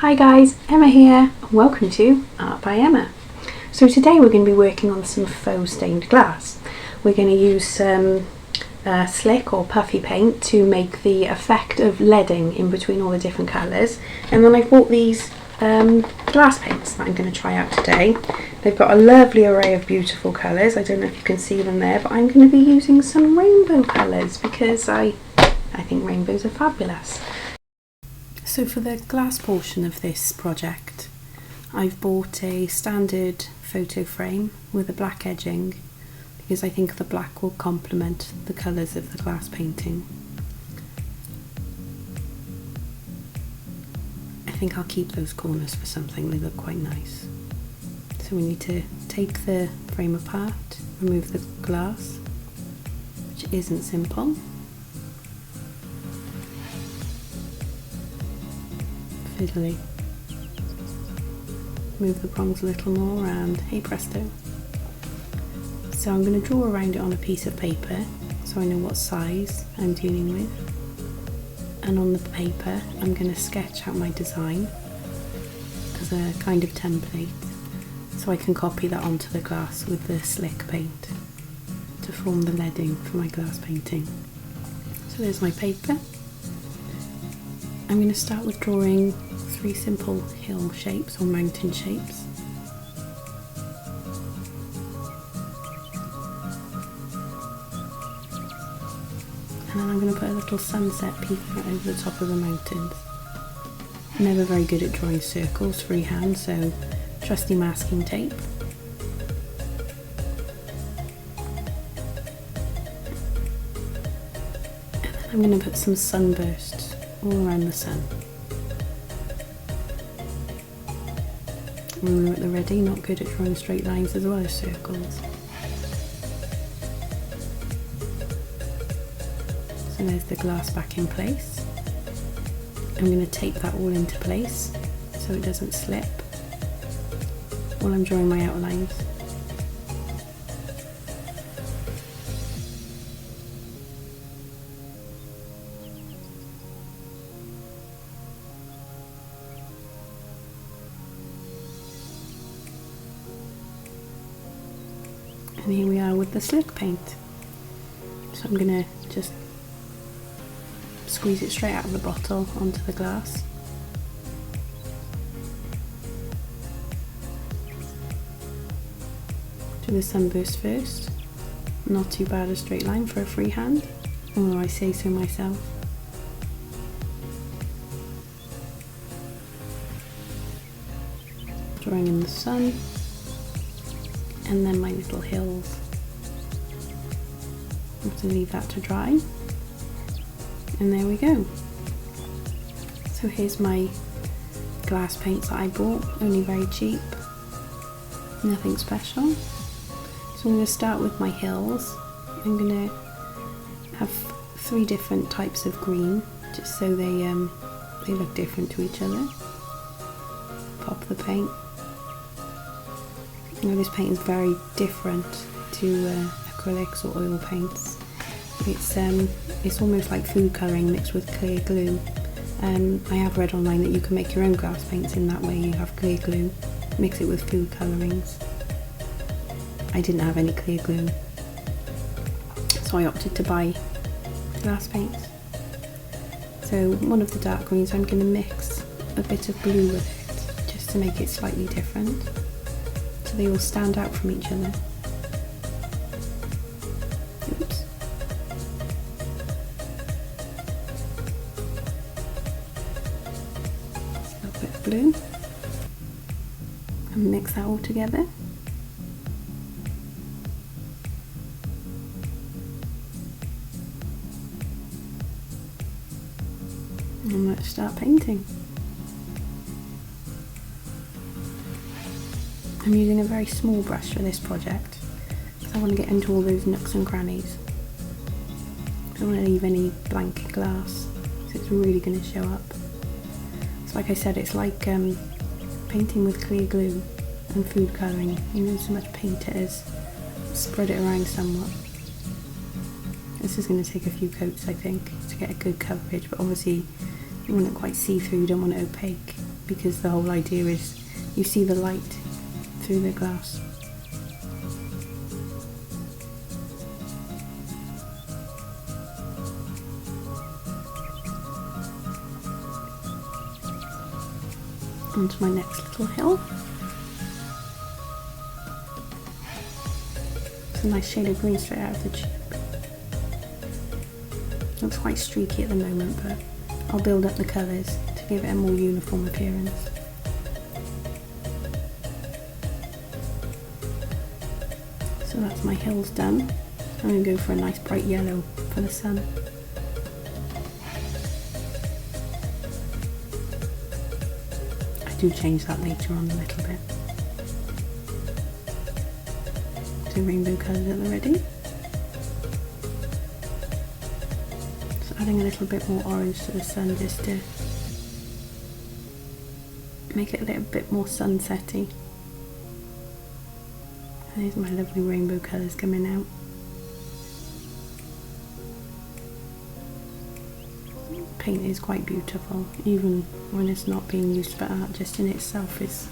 Hi guys, Emma here, and welcome to Art by Emma. So today we're going to be working on some faux stained glass. We're going to use some slick or puffy paint to make the effect of leading in between all the different colours. And then I've bought these glass paints that I'm going to try out today. They've got a lovely array of beautiful colours. I don't know if you can see them there, but I'm going to be using some rainbow colours because I think rainbows are fabulous. So for the glass portion of this project, I've bought a standard photo frame with a black edging because I think the black will complement the colours of the glass painting. I think I'll keep those corners for something, they look quite nice. So we need to take the frame apart, remove the glass, which isn't simple. Fiddly. Move the prongs a little more and hey presto. So I'm going to draw around it on a piece of paper so I know what size I'm dealing with, and on the paper I'm going to sketch out my design as a kind of template so I can copy that onto the glass with the slick paint to form the leading for my glass painting. So there's my paper. I'm going to start with drawing 3 simple hill shapes or mountain shapes. And then I'm going to put a little sunset peeking out over the top of the mountains. Never very good at drawing circles freehand, so trusty masking tape. And then I'm going to put some sunbursts all around the sun. Ruler at the ready, not good at drawing straight lines as well as circles. So there's the glass back in place. I'm going to tape that all into place so it doesn't slip while I'm drawing my outlines. And here we are with the slick paint. So I'm going to just squeeze it straight out of the bottle onto the glass. Do the sunburst first. Not too bad a straight line for a freehand, although I say so myself. Drawing in the sun. And then my little hills. I have to leave that to dry. And there we go. So here's my glass paints that I bought, only very cheap. Nothing special. So I'm going to start with my hills. I'm going to have 3 different types of green, just so they look different to each other. Pop the paint. Now this paint is very different to acrylics or oil paints. It's almost like food colouring mixed with clear glue. I have read online that you can make your own glass paints in that way. You have clear glue, mix it with food colourings. I didn't have any clear glue, so I opted to buy glass paints. So one of the dark greens I'm going to mix a bit of blue with it, just to make it slightly different. So they all stand out from each other. Oops. Just a little bit of blue. And mix that all together. And let's start painting. I'm using a very small brush for this project because I want to get into all those nooks and crannies. I don't want to leave any blank glass, so it's really going to show up. So like I said, it's like painting with clear glue and food colouring. You know, so much paint it is, spread it around somewhat. This is going to take a few coats, I think, to get a good coverage, but obviously you want it quite see-through, you don't want it opaque, because the whole idea is you see the light through the glass. Onto my next little hill. It's a nice shade of green straight out of the tube. Looks quite streaky at the moment, but I'll build up the colours to give it a more uniform appearance. So that's my hills done. I'm going to go for a nice bright yellow for the sun. I do change that later on a little bit. So rainbow colours at the ready. So adding a little bit more orange to the sun just to make it a little bit more sunsetty. There's my lovely rainbow colours coming out. Paint is quite beautiful, even when it's not being used for art, just in itself is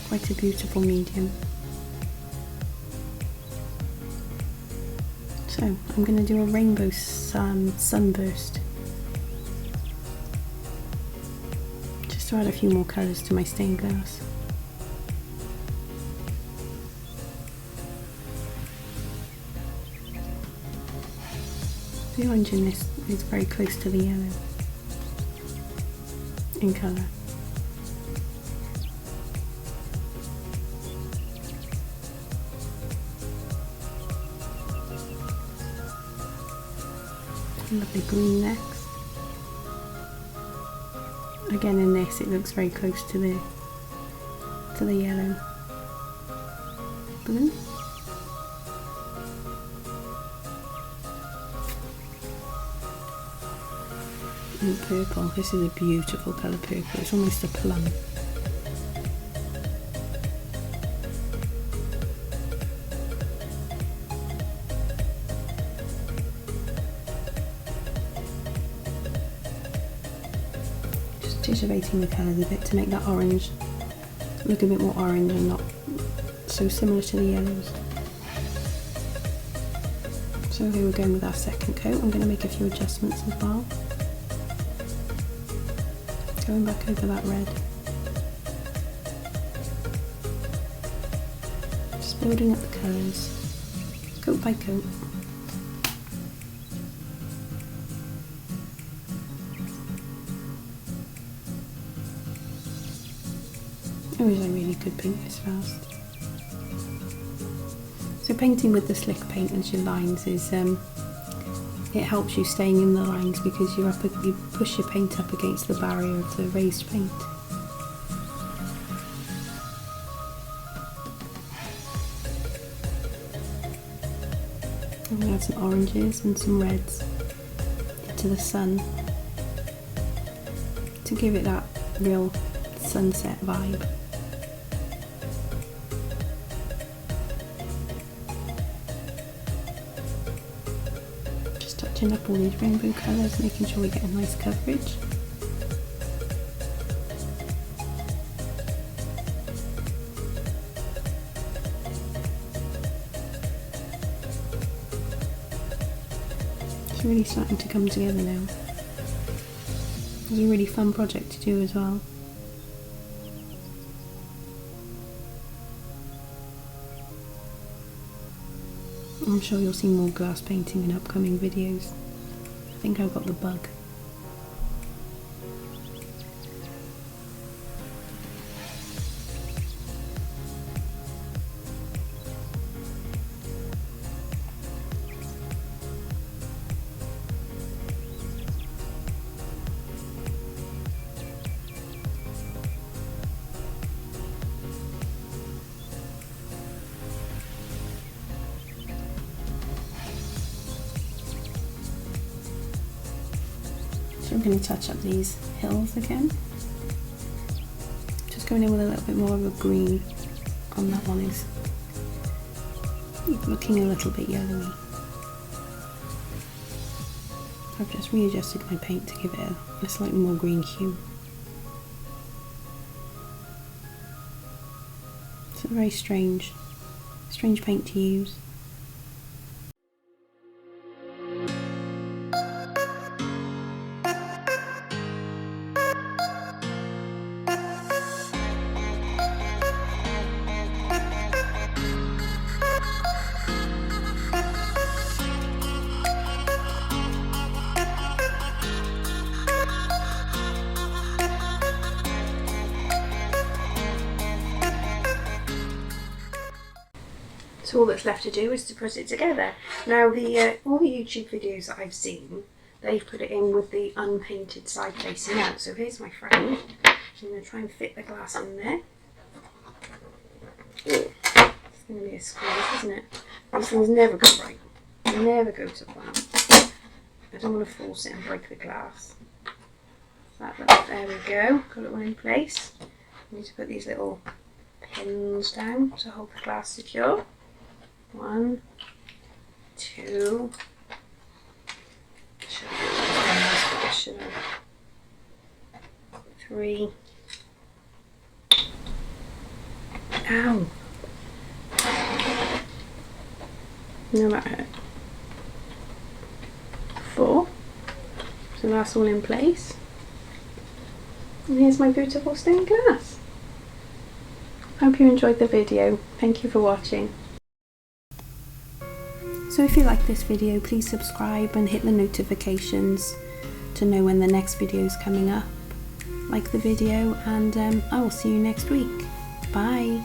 quite a beautiful medium. So I'm going to do a rainbow sunburst, just to add a few more colours to my stained glass. The orange in this is very close to the yellow in colour. Lovely green next. Again in this it looks very close to the yellow. Blue. And purple. This is a beautiful colour, purple. It's almost a plum. Just titivating the colours a bit to make that orange look a bit more orange and not so similar to the yellows. So here we're going with our second coat. I'm going to make a few adjustments as well. Going back over that red. Just building up the colours, coat by coat. I wish I really could paint this fast. So painting with the slick paint as your lines is it helps you staying in the lines because you push your paint up against the barrier of the raised paint. I'm going to add some oranges and some reds into the sun to give it that real sunset vibe. Touching up all these rainbow colours, making sure we get a nice coverage. It's really starting to come together now. It's a really fun project to do as well. I'm sure you'll see more glass painting in upcoming videos. I think I've got the bug. So I'm going to touch up these hills again. Just going in with a little bit more of a green on that one, is looking a little bit yellowy. I've just readjusted my paint to give it a slightly more green hue. It's a very strange paint to use. So all that's left to do is to put it together. Now all the YouTube videos that I've seen, they've put it in with the unpainted side facing out. So here's my frame. I'm going to try and fit the glass in there. It's going to be a squeeze, isn't it? These things never go right. They never go to plan. I don't want to force it and break the glass. There we go. Got it all in place. I need to put these little pins down to hold the glass secure. 1, 2. Should I 3. Ow. No, that hurt. 4. So that's all in place. And here's my beautiful stained glass. Hope you enjoyed the video. Thank you for watching. So if you like this video, please subscribe and hit the notifications to know when the next video is coming up. Like the video, and I will see you next week. Bye.